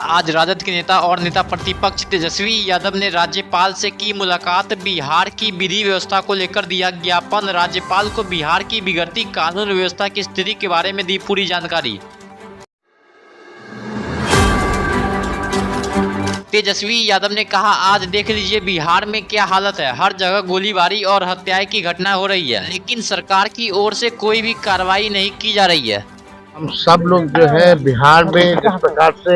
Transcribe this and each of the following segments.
आज राजद के नेता और नेता प्रतिपक्ष तेजस्वी यादव ने राज्यपाल से की मुलाकात। बिहार की विधि व्यवस्था को लेकर दिया ज्ञापन। राज्यपाल को बिहार की बिगड़ती कानून व्यवस्था की स्थिति के बारे में दी पूरी जानकारी। तेजस्वी यादव ने कहा, आज देख लीजिए बिहार में क्या हालत है। हर जगह गोलीबारी और हत्याएं की घटना हो रही है, लेकिन सरकार की ओर से कोई भी कार्रवाई नहीं की जा रही है। हम सब लोग जो है बिहार में जिस प्रकार से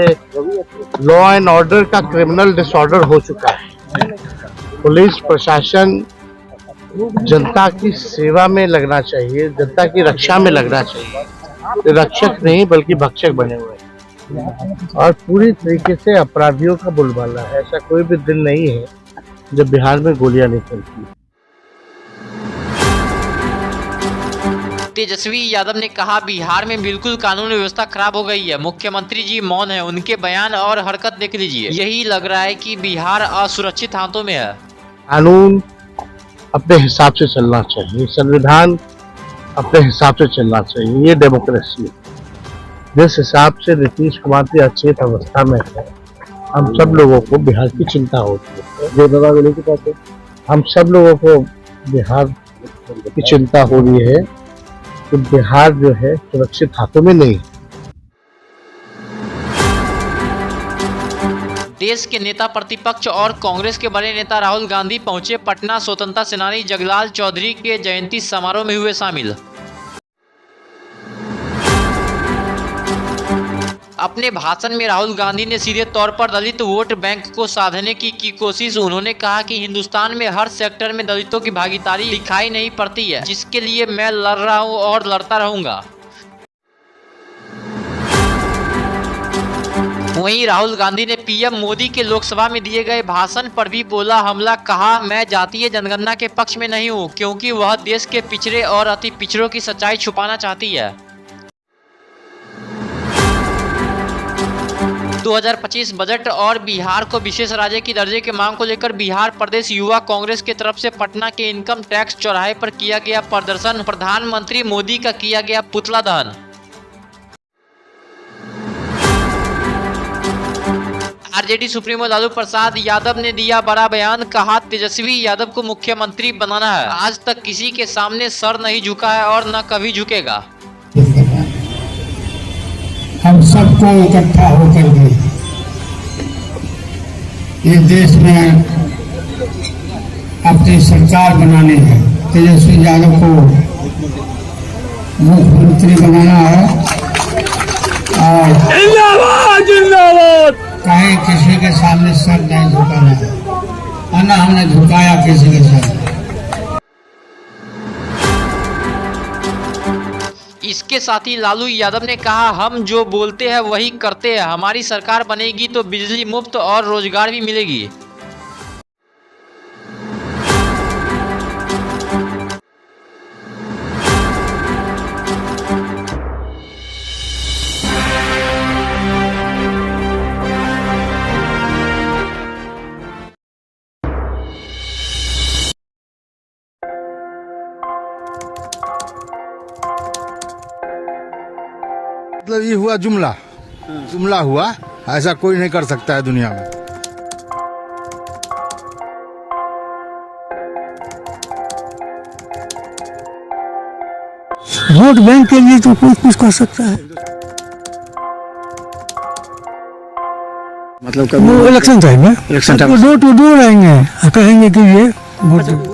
लॉ एंड ऑर्डर का क्रिमिनल डिसऑर्डर हो चुका है, पुलिस प्रशासन जनता की सेवा में लगना चाहिए, जनता की रक्षा में लगना चाहिए। रक्षक नहीं बल्कि भक्षक बने हुए हैं और पूरी तरीके से अपराधियों का बोलबाला है। ऐसा कोई भी दिन नहीं है जब बिहार में गोलियां नहीं चलती। तेजस्वी यादव ने कहा, बिहार में बिल्कुल कानून व्यवस्था खराब हो गई है। मुख्यमंत्री जी मौन है, उनके बयान और हरकत देख लीजिए। यही लग रहा है कि बिहार असुरक्षित हाथों में है। कानून अपने हिसाब से चलना चाहिए, संविधान अपने हिसाब से चलना चाहिए। ये डेमोक्रेसी है। जिस हिसाब से नीतीश कुमार की अचेत अवस्था में है, हम सब लोगों को बिहार की चिंता होती है। हम सब लोगों को बिहार की चिंता हो रही है कि बिहार जो है सुरक्षित हाथों में नहीं है। देश के नेता प्रतिपक्ष और कांग्रेस के बड़े नेता राहुल गांधी पहुंचे पटना। स्वतंत्रता सेनानी जगलाल चौधरी के जयंती समारोह में हुए शामिल। अपने भाषण में राहुल गांधी ने सीधे तौर पर दलित वोट बैंक को साधने की कोशिश। उन्होंने कहा कि हिंदुस्तान में हर सेक्टर में दलितों की भागीदारी दिखाई नहीं पड़ती है, जिसके लिए मैं लड़ रहा हूं और लड़ता रहूंगा। वहीं राहुल गांधी ने पीएम मोदी के लोकसभा में दिए गए भाषण पर भी बोला हमला। कहा, मैं जातीय जनगणना के पक्ष में नहीं हूं, क्योंकि वह देश के पिछड़े और अति पिछड़ों की सच्चाई छुपाना चाहती है। 2025 बजट और बिहार को विशेष राज्य की दर्जे के मांग को लेकर बिहार प्रदेश युवा कांग्रेस की तरफ से पटना के इनकम टैक्स चौराहे पर किया गया प्रदर्शन। प्रधानमंत्री मोदी का किया गया पुतला दहन। आरजेडी सुप्रीमो लालू प्रसाद यादव ने दिया बड़ा बयान। कहा, तेजस्वी यादव को मुख्यमंत्री बनाना है। आज तक किसी के सामने सर नहीं झुका है और न कभी झुकेगा। हम सबको इकट्ठा होकर के इस देश में अपनी सरकार बनानी है। तेजस्वी यादव को मुख्यमंत्री बनाना है और कहीं किसी के सामने सर नहीं झुकाना है, और न हमने झुकाया किसी के सामने। इसके साथ ही लालू यादव ने कहा, हम जो बोलते हैं वही करते हैं। हमारी सरकार बनेगी तो बिजली मुफ्त और रोजगार भी मिलेगी। मतलब ये हुआ जुमला हुआ, ऐसा कोई नहीं कर सकता है दुनिया में। वोट बैंक के लिए तो कोई कुछ कर सकता है। मतलब वो इलेक्शन टाइम में डोर टू डोर आएंगे, कहेंगे कि ये वोट